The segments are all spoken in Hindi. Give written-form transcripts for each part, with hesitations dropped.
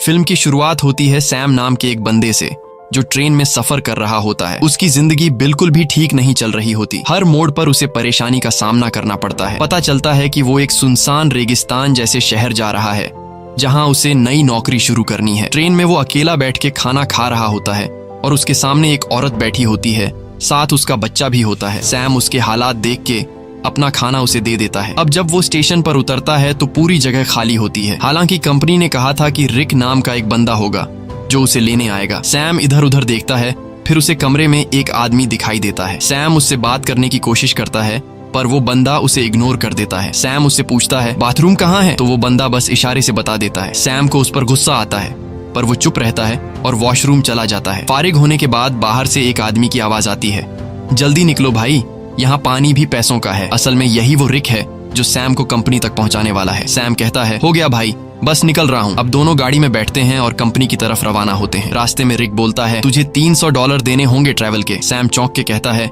फिल्म की शुरुआत होती है सैम नाम के एक बंदे से जो ट्रेन में सफर कर रहा होता है। उसकी जिंदगी बिल्कुल भी ठीक नहीं चल रही होती। हर मोड़ पर उसे परेशानी का सामना करना पड़ता है। पता चलता है कि वो एक सुनसान रेगिस्तान जैसे शहर जा रहा है जहां उसे नई नौकरी शुरू करनी है। ट्रेन में वो अकेला बैठ के खाना खा रहा होता है और उसके सामने एक औरत बैठी होती है, साथ उसका बच्चा भी होता है। सैम उसके हालात देख के अपना खाना उसे दे देता है। अब जब वो स्टेशन पर उतरता है तो पूरी जगह खाली होती है। हालांकि कंपनी ने कहा था कि रिक नाम का एक बंदा होगा जो उसे लेने आएगा। सैम इधर उधर देखता है, फिर उसे कमरे में एक आदमी दिखाई देता है। सैम उससे बात करने की कोशिश करता है पर वो बंदा उसे इग्नोर कर देता है। सैम उससे पूछता है बाथरूम कहाँ है, तो वो बंदा बस इशारे से बता देता है। सैम को उस पर गुस्सा आता है पर वो चुप रहता है और वॉशरूम चला जाता है। फारिग होने के बाद बाहर से एक आदमी की आवाज आती है, जल्दी निकलो भाई, यहाँ पानी भी पैसों का है। असल में यही वो रिक है जो सैम को कंपनी तक पहुँचाने वाला है। सैम कहता है हो गया भाई, बस निकल रहा हूँ। अब दोनों गाड़ी में बैठते हैं और कंपनी की तरफ रवाना होते हैं। रास्ते में रिक बोलता है तुझे $300 देने होंगे ट्रैवल के। सैम चौंक के कहता है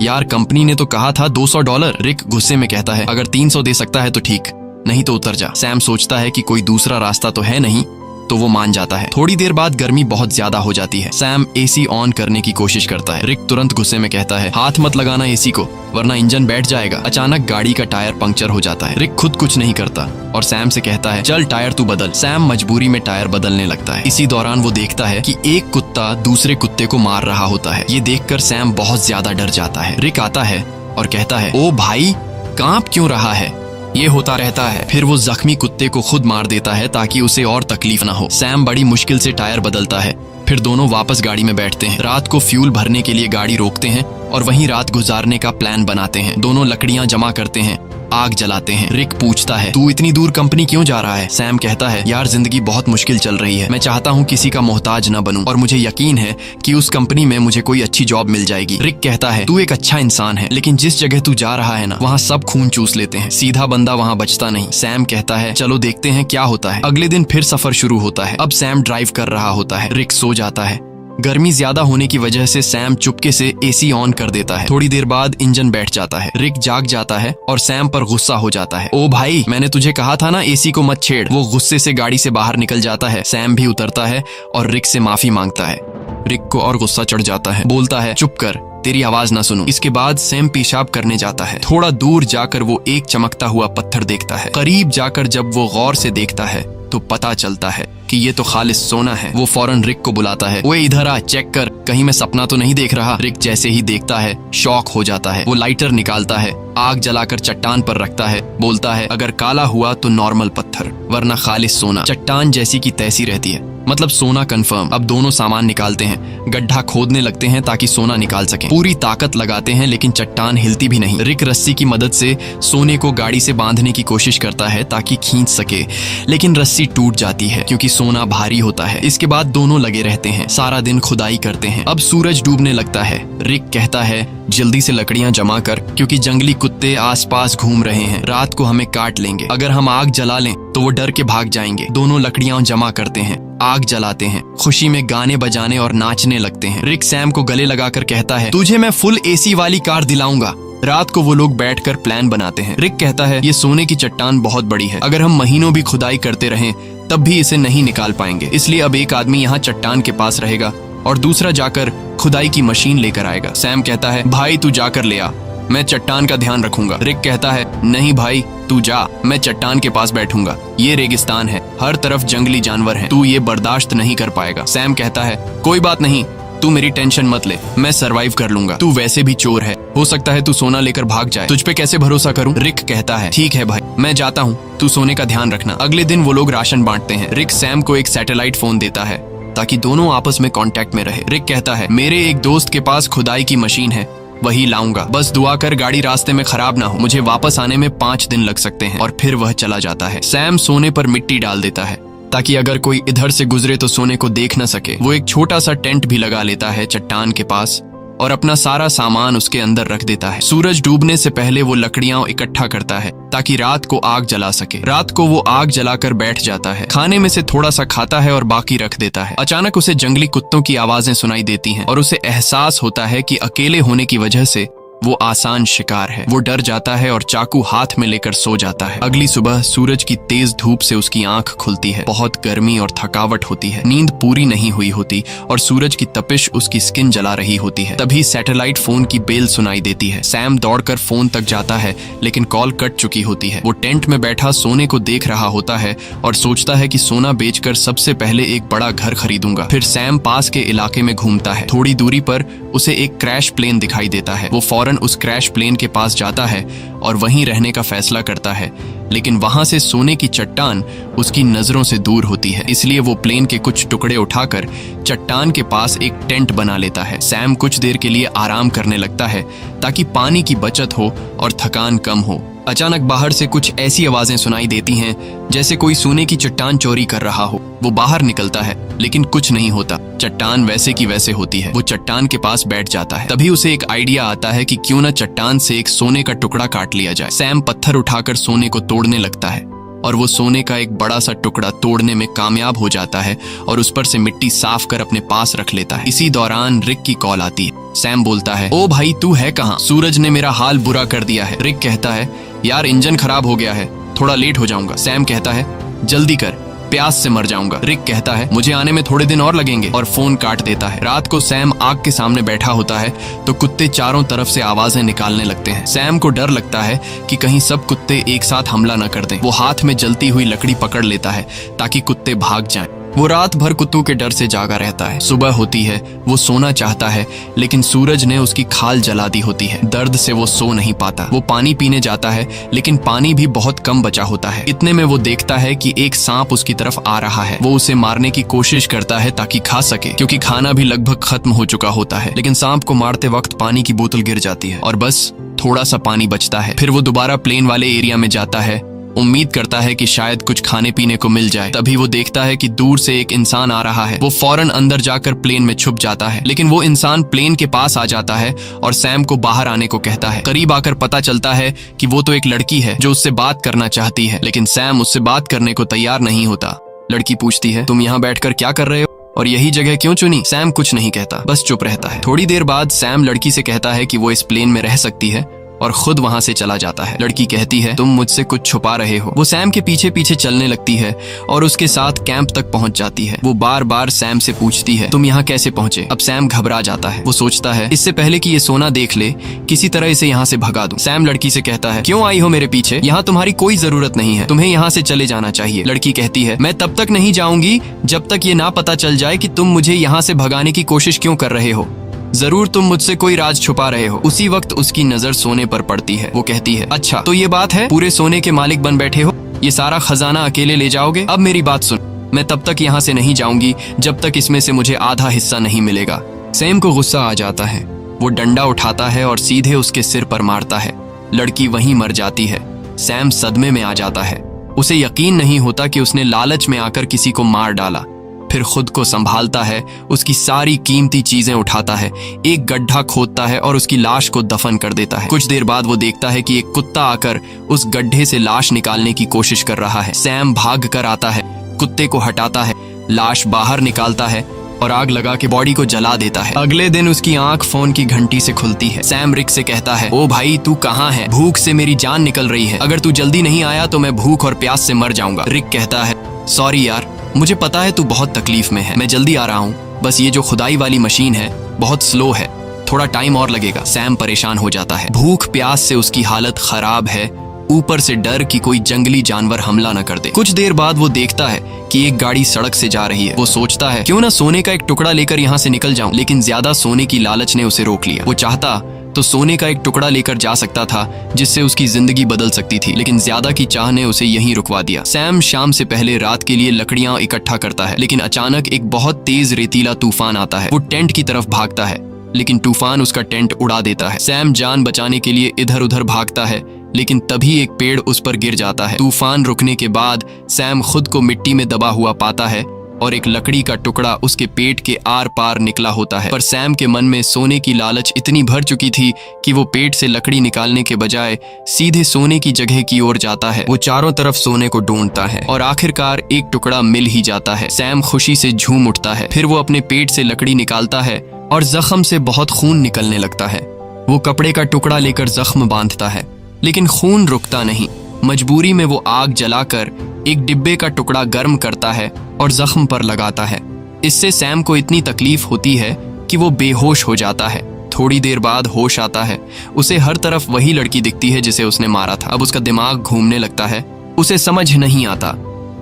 यार कंपनी ने तो कहा था $200। रिक गुस्से में कहता है अगर 300 दे सकता है तो ठीक, नहीं तो उतर जा। सैम सोचता है कि कोई दूसरा रास्ता तो है नहीं, तो वो मान जाता है। थोड़ी देर बाद गर्मी बहुत ज्यादा हो जाती है। सैम एसी ऑन करने की कोशिश करता है। रिक तुरंत गुस्से में कहता है हाथ मत लगाना एसी को वरना इंजन बैठ जाएगा। अचानक गाड़ी का टायर पंक्चर हो जाता है। रिक खुद कुछ नहीं करता और सैम से कहता है चल टायर तू बदल। सैम मजबूरी में टायर बदलने लगता है। इसी दौरान वो देखता है कि एक कुत्ता दूसरे कुत्ते को मार रहा होता है। ये देखकर सैम बहुत ज्यादा डर जाता है। रिक आता है और कहता है ओ भाई कांप क्यों रहा है, ये होता रहता है। फिर वो जख्मी कुत्ते को खुद मार देता है ताकि उसे और तकलीफ ना हो। सैम बड़ी मुश्किल से टायर बदलता है। फिर दोनों वापस गाड़ी में बैठते हैं। रात को फ्यूल भरने के लिए गाड़ी रोकते हैं और वहीं रात गुजारने का प्लान बनाते हैं। दोनों लकड़ियां जमा करते हैं, आग जलाते हैं। रिक पूछता है तू इतनी दूर कंपनी क्यों जा रहा है। सैम कहता है यार जिंदगी बहुत मुश्किल चल रही है, मैं चाहता हूँ किसी का मोहताज न बनूं और मुझे यकीन है कि उस कंपनी में मुझे कोई अच्छी जॉब मिल जाएगी। रिक कहता है तू एक अच्छा इंसान है लेकिन जिस जगह तू जा रहा है ना वहाँ सब खून चूस लेते हैं, सीधा बंदा वहाँ बचता नहीं। सैम कहता है चलो देखते हैं क्या होता है। अगले दिन फिर सफर शुरू होता है। अब सैम ड्राइव कर रहा होता है। रिक सो जाता है। गर्मी ज्यादा होने की वजह से सैम चुपके से एसी ऑन कर देता है। थोड़ी देर बाद इंजन बैठ जाता है। रिक जाग जाता है और सैम पर गुस्सा हो जाता है, ओ भाई मैंने तुझे कहा था ना एसी को मत छेड़। वो गुस्से से गाड़ी से बाहर निकल जाता है। सैम भी उतरता है और रिक से माफी मांगता है। रिक को और गुस्सा चढ़ जाता है, बोलता है चुप कर, तेरी आवाज ना सुनूं। इसके बाद सैम पेशाब करने जाता है। थोड़ा दूर जाकर वो एक चमकता हुआ पत्थर देखता है। करीब जाकर जब वो गौर से देखता है तो पता चलता है कि ये तो खालिस सोना है। वो फौरन रिक को बुलाता है, ओए इधर आ, चेक कर, कहीं मैं सपना तो नहीं देख रहा। रिक जैसे ही देखता है शॉक हो जाता है। वो लाइटर निकालता है, आग जलाकर चट्टान पर रखता है, बोलता है अगर काला हुआ तो नॉर्मल पत्थर वरना खालिस सोना। चट्टान जैसी की तैसी रहती है, मतलब सोना कंफर्म। अब दोनों सामान निकालते हैं, गड्ढा खोदने लगते हैं ताकि सोना निकाल सकें। पूरी ताकत लगाते हैं लेकिन चट्टान हिलती भी नहीं। रिक रस्सी की मदद से सोने को गाड़ी से बांधने की कोशिश करता है ताकि खींच सके, लेकिन रस्सी टूट जाती है क्योंकि सोना भारी होता है। इसके बाद दोनों लगे रहते हैं, सारा दिन खुदाई करते हैं। अब सूरज डूबने लगता है। रिक कहता है जल्दी से लकड़ियां जमा कर क्योंकि जंगली कुत्ते आसपास घूम रहे हैं, रात को हमें काट लेंगे। अगर हम आग जला लें तो वो डर के भाग जाएंगे। दोनों लकड़ियां जमा करते हैं, आग जलाते हैं, खुशी में गाने बजाने और नाचने लगते हैं। रिक सैम को गले लगाकर कहता है तुझे मैं फुल एसी वाली कार दिलाऊंगा। रात को वो लोग बैठकर प्लान बनाते हैं। रिक कहता है ये सोने की चट्टान बहुत बड़ी है, अगर हम महीनों भी खुदाई करते रहें तब भी इसे नहीं निकाल पाएंगे, इसलिए अब एक आदमी यहाँ चट्टान के पास रहेगा और दूसरा जाकर खुदाई की मशीन लेकर आएगा। सैम कहता है भाई तू जाकर ले आ, मैं चट्टान का ध्यान रखूंगा। रिक कहता है नहीं भाई तू जा, मैं चट्टान के पास बैठूंगा, ये रेगिस्तान है, हर तरफ जंगली जानवर हैं, तू ये बर्दाश्त नहीं कर पाएगा। सैम कहता है कोई बात नहीं, तू मेरी टेंशन मत ले, मैं सरवाइव कर लूंगा, तू वैसे भी चोर है, हो सकता है तू सोना लेकर भाग जाए, तुझ पे कैसे भरोसा करूं। रिक कहता है ठीक है भाई मैं जाता हूँ, तू सोने का ध्यान रखना। अगले दिन वो लोग राशन बांटते हैं। रिक सैम को एक सैटेलाइट फोन देता है ताकि दोनों आपस में कांटेक्ट में रहे। रिक कहता है मेरे एक दोस्त के पास खुदाई की मशीन है, वही लाऊंगा, बस दुआ कर गाड़ी रास्ते में खराब ना हो, मुझे वापस आने में 5 दिन लग सकते हैं। और फिर वह चला जाता है। सैम सोने पर मिट्टी डाल देता है ताकि अगर कोई इधर से गुजरे तो सोने को देख न सके। वो एक छोटा सा टेंट भी लगा लेता है चट्टान के पास और अपना सारा सामान उसके अंदर रख देता है। सूरज डूबने से पहले वो लकड़ियां इकट्ठा करता है ताकि रात को आग जला सके। रात को वो आग जलाकर बैठ जाता है, खाने में से थोड़ा सा खाता है और बाकी रख देता है। अचानक उसे जंगली कुत्तों की आवाजें सुनाई देती हैं और उसे एहसास होता है कि अकेले होने की वजह से वो आसान शिकार है। वो डर जाता है और चाकू हाथ में लेकर सो जाता है। अगली सुबह सूरज की तेज धूप से उसकी आंख खुलती है। बहुत गर्मी और थकावट होती है। नींद पूरी नहीं हुई होती और सूरज की तपिश उसकी स्किन जला रही होती है। तभी सैटेलाइट फोन की बेल सुनाई देती है। सैम दौड़कर फोन तक जाता है लेकिन कॉल कट चुकी होती है। वो टेंट में बैठा सोने को देख रहा होता है और सोचता है कि सोना बेचकर सबसे पहले एक बड़ा घर खरीदूंगा। फिर सैम पास के इलाके में घूमता है। थोड़ी दूरी पर उसे एक क्रैश प्लेन दिखाई देता है। वो फौरन उस क्रैश प्लेन के पास जाता है और वहीं रहने का फैसला करता है, लेकिन वहां से सोने की चट्टान उसकी नजरों से दूर होती है। इसलिए वो प्लेन के कुछ टुकड़े उठाकर चट्टान के पास एक टेंट बना लेता है। सैम कुछ देर के लिए आराम करने लगता है ताकि पानी की बचत हो और थकान कम हो। अचानक बाहर से कुछ ऐसी आवाजें सुनाई देती हैं जैसे कोई सोने की चट्टान चोरी कर रहा हो। वो बाहर निकलता है लेकिन कुछ नहीं होता। चट्टान वैसे की वैसे होती है। वो चट्टान के पास बैठ जाता है। तभी उसे एक आइडिया आता है कि क्यों न चट्टान से एक सोने का टुकड़ा काट लिया जाए। सैम पत्थर उठाकर सोने को तोड़ने लगता है और वो सोने का एक बड़ा सा टुकड़ा तोड़ने में कामयाब हो जाता है और उस पर से मिट्टी साफ कर अपने पास रख लेता है। इसी दौरान रिक की कॉल आती है। सैम बोलता है, ओ भाई तू है कहाँ? सूरज ने मेरा हाल बुरा कर दिया है। रिक कहता है, यार इंजन खराब हो गया है, थोड़ा लेट हो जाऊंगा। सैम कहता है, जल्दी कर, प्यास से मर जाऊंगा। रिक कहता है, मुझे आने में थोड़े दिन और लगेंगे, और फोन काट देता है। रात को सैम आग के सामने बैठा होता है तो कुत्ते चारों तरफ से आवाजें निकालने लगते हैं। सैम को डर लगता है कि कहीं सब कुत्ते एक साथ हमला न कर दें। वो हाथ में जलती हुई लकड़ी पकड़ लेता है ताकि कुत्ते भाग जाएं। वो रात भर कुत्तों के डर से जागा रहता है। सुबह होती है, वो सोना चाहता है लेकिन सूरज ने उसकी खाल जला दी होती है। दर्द से वो सो नहीं पाता। वो पानी पीने जाता है लेकिन पानी भी बहुत कम बचा होता है। इतने में वो देखता है कि एक सांप उसकी तरफ आ रहा है। वो उसे मारने की कोशिश करता है ताकि खा सके, क्योंकि खाना भी लगभग खत्म हो चुका होता है। लेकिन सांप को मारते वक्त पानी की बोतल गिर जाती है और बस थोड़ा सा पानी बचता है। फिर वो दोबारा प्लेन वाले एरिया में जाता है, उम्मीद करता है कि शायद कुछ खाने पीने को मिल जाए। तभी वो देखता है कि दूर से एक इंसान आ रहा है। वो फौरन अंदर जाकर प्लेन में छुप जाता है, लेकिन वो इंसान प्लेन के पास आ जाता है और सैम को बाहर आने को कहता है। करीब आकर पता चलता है कि वो तो एक लड़की है जो उससे बात करना चाहती है, लेकिन सैम उससे बात करने को तैयार नहीं होता। लड़की पूछती है, तुम यहाँ बैठकर क्या कर रहे हो और यही जगह क्यों चुनी? सैम कुछ नहीं कहता, बस चुप रहता है। थोड़ी देर बाद सैम लड़की से कहता है कि वो इस प्लेन में रह सकती है और खुद वहां से चला जाता है। लड़की कहती है, तुम मुझसे कुछ छुपा रहे हो। वो सैम के पीछे पीछे चलने लगती है और उसके साथ कैंप तक पहुंच जाती है। वो बार बार सैम से पूछती है, तुम यहाँ कैसे पहुंचे? अब सैम घबरा जाता है। वो सोचता है, इससे पहले कि ये सोना देख ले, किसी तरह इसे यहाँ से भगा दूं। सैम लड़की से कहता है, क्यों आई हो मेरे पीछे? यहाँ तुम्हारी कोई जरूरत नहीं है, तुम्हें यहाँ से चले जाना चाहिए। लड़की कहती है, मैं तब तक नहीं जाऊंगी जब तक ये ना पता चल जाए कि तुम मुझे यहाँ से भगाने की कोशिश क्यों कर रहे हो। जरूर तुम मुझसे कोई राज छुपा रहे हो। उसी वक्त उसकी नजर सोने पर पड़ती है। वो कहती है, अच्छा तो ये बात है, पूरे सोने के मालिक बन बैठे हो, ये सारा खजाना अकेले ले जाओगे? अब मेरी बात सुन, मैं तब तक यहाँ से नहीं जाऊंगी जब तक इसमें से मुझे आधा हिस्सा नहीं मिलेगा। सैम को गुस्सा आ जाता है। वो डंडा उठाता है और सीधे उसके सिर पर मारता है। लड़की वहीं मर जाती है। सैम सदमे में आ जाता है। उसे यकीन नहीं होता कि उसने लालच में आकर किसी को मार डाला। फिर खुद को संभालता है, उसकी सारी कीमती चीजें उठाता है, एक गड्ढा खोदता है और उसकी लाश को दफन कर देता है। कुछ देर बाद वो देखता है कि एक कुत्ता आकर उस गड्ढे से लाश निकालने की कोशिश कर रहा है। सैम भाग कर आता है, कुत्ते को हटाता है, लाश बाहर निकालता है और आग लगा के बॉडी को जला देता है। अगले दिन उसकी आंख फोन की घंटी से खुलती है। सैम रिक से कहता है, ओ भाई तू कहाँ है? भूख से मेरी जान निकल रही है, अगर तू जल्दी नहीं आया तो मैं भूख और प्यास से मर जाऊंगा। रिक कहता है, सॉरी यार, मुझे पता है तू बहुत तकलीफ में है, मैं जल्दी आ रहा हूँ, बस ये जो खुदाई वाली मशीन है बहुत स्लो है, थोड़ा टाइम और लगेगा। सैम परेशान हो जाता है। भूख प्यास से उसकी हालत खराब है, ऊपर से डर कि कोई जंगली जानवर हमला न कर दे। कुछ देर बाद वो देखता है कि एक गाड़ी सड़क से जा रही है। वो सोचता है, क्यों ना सोने का एक टुकड़ा लेकर यहाँ से निकल जाऊं, लेकिन ज्यादा सोने की लालच ने उसे रोक लिया। वो चाहता तो सोने का एक टुकड़ा लेकर जा सकता था जिससे उसकी जिंदगी बदल सकती थी, लेकिन ज्यादा की चाह ने उसे यहीं रुकवा दिया। सैम शाम से पहले रात के लिए लकड़ियां इकट्ठा करता है, लेकिन अचानक एक बहुत तेज रेतीला तूफान आता है। वो टेंट की तरफ भागता है, लेकिन तूफान उसका टेंट उड़ा देता है। सैम जान बचाने के लिए इधर उधर भागता है, लेकिन तभी एक पेड़ उस पर गिर जाता है। तूफान रुकने के बाद सैम खुद को मिट्टी में दबा हुआ पाता है और एक लकड़ी का टुकड़ा उसके पेट के आर पार निकला होता है। पर सैम के मन में सोने की लालच इतनी भर चुकी थी कि वो पेट से लकड़ी निकालने के बजाय सीधे सोने की जगह की ओर जाता है। वो चारों तरफ सोने को ढूंढता है और आखिरकार एक टुकड़ा मिल ही जाता है। सैम खुशी से झूम उठता है। फिर वो अपने पेट से लकड़ी निकालता है और जख्म से बहुत खून निकलने लगता है। वो कपड़े का टुकड़ा लेकर जख्म बांधता है, लेकिन खून रुकता नहीं। मजबूरी में वो आग जलाकर एक डिब्बे का टुकड़ा गर्म करता है और जख्म पर लगाता है। इससे सैम को इतनी तकलीफ होती है कि वो बेहोश हो जाता है। थोड़ी देर बाद होश आता है। उसे हर तरफ वही लड़की दिखती है जिसे उसने मारा था। अब उसका दिमाग घूमने लगता है। उसे समझ नहीं आता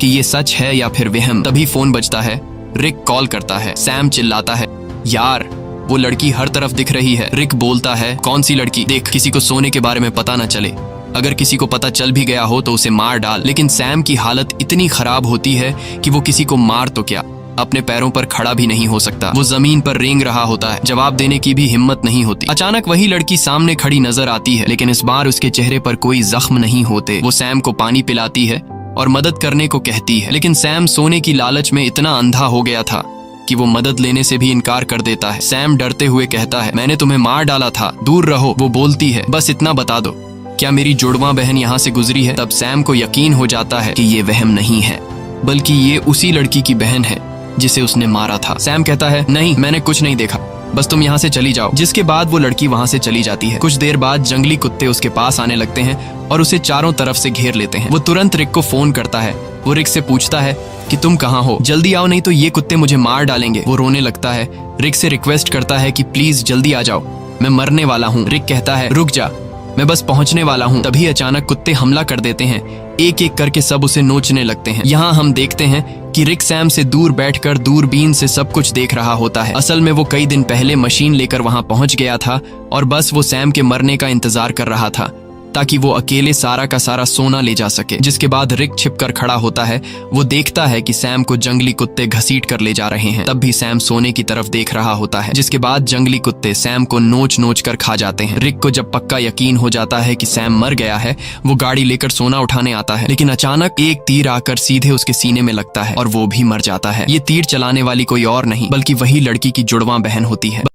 कि ये सच है या फिर वहम। तभी फोन बजता है। रिक कॉल करता है। सैम चिल्लाता है, यार वो लड़की हर तरफ दिख रही है। रिक बोलता है, कौन सी लड़की? देख, किसी को सोने के बारे में पता न चले। अगर किसी को पता चल भी गया हो तो उसे मार डाल। लेकिन सैम की हालत इतनी खराब होती है कि वो किसी को मार तो क्या, अपने पैरों पर खड़ा भी नहीं हो सकता। वो जमीन पर रेंग रहा होता है। जवाब देने की भी हिम्मत नहीं होती। अचानक वही लड़की सामने खड़ी नजर आती है, लेकिन इस बार उसके चेहरे पर कोई जख्म नहीं होते। वो सैम को पानी पिलाती है और मदद करने को कहती है, लेकिन सैम सोने की लालच में इतना अंधा हो गया था कि वो मदद लेने से भी इनकार कर देता है। सैम डरते हुए कहता है, मैंने तुम्हें मार डाला था, दूर रहो। वो बोलती है, बस इतना बता दो, क्या मेरी जुड़वा बहन यहाँ से गुजरी है? तब सैम को यकीन हो जाता है कि ये वहम नहीं है, बल्कि ये उसी लड़की की बहन है जिसे उसने मारा था। सैम कहता है, नहीं, मैंने कुछ नहीं देखा, बस तुम यहाँ से चली जाओ। जिसके बाद वो लड़की वहाँ से चली जाती है। कुछ देर बाद जंगली कुत्ते उसके पास आने लगते हैं और उसे चारों तरफ से घेर लेते हैं। वो तुरंत रिक को फोन करता है। वो रिक से पूछता है कि तुम कहाँ हो, जल्दी आओ नहीं तो ये कुत्ते मुझे मार डालेंगे। वो रोने लगता है। रिक से रिक्वेस्ट करता है कि प्लीज जल्दी आ जाओ, मैं मरने वाला हूँ। रिक कहता है, रुक जा, मैं बस पहुंचने वाला हूँ। तभी अचानक कुत्ते हमला कर देते हैं। एक एक करके सब उसे नोचने लगते हैं। यहाँ हम देखते हैं कि रिक सैम से दूर बैठकर दूरबीन से सब कुछ देख रहा होता है। असल में वो कई दिन पहले मशीन लेकर वहां पहुंच गया था और बस वो सैम के मरने का इंतजार कर रहा था ताकि वो अकेले सारा का सारा सोना ले जा सके। जिसके बाद रिक छिपकर खड़ा होता है। वो देखता है कि सैम को जंगली कुत्ते घसीट कर ले जा रहे हैं। तब भी सैम सोने की तरफ देख रहा होता है। जिसके बाद जंगली कुत्ते सैम को नोच नोच कर खा जाते हैं। रिक को जब पक्का यकीन हो जाता है कि सैम मर गया है, वो गाड़ी लेकर सोना उठाने आता है, लेकिन अचानक एक तीर आकर सीधे उसके सीने में लगता है और वो भी मर जाता है। ये तीर चलाने वाली कोई और नहीं बल्कि वही लड़की की जुड़वा बहन होती है।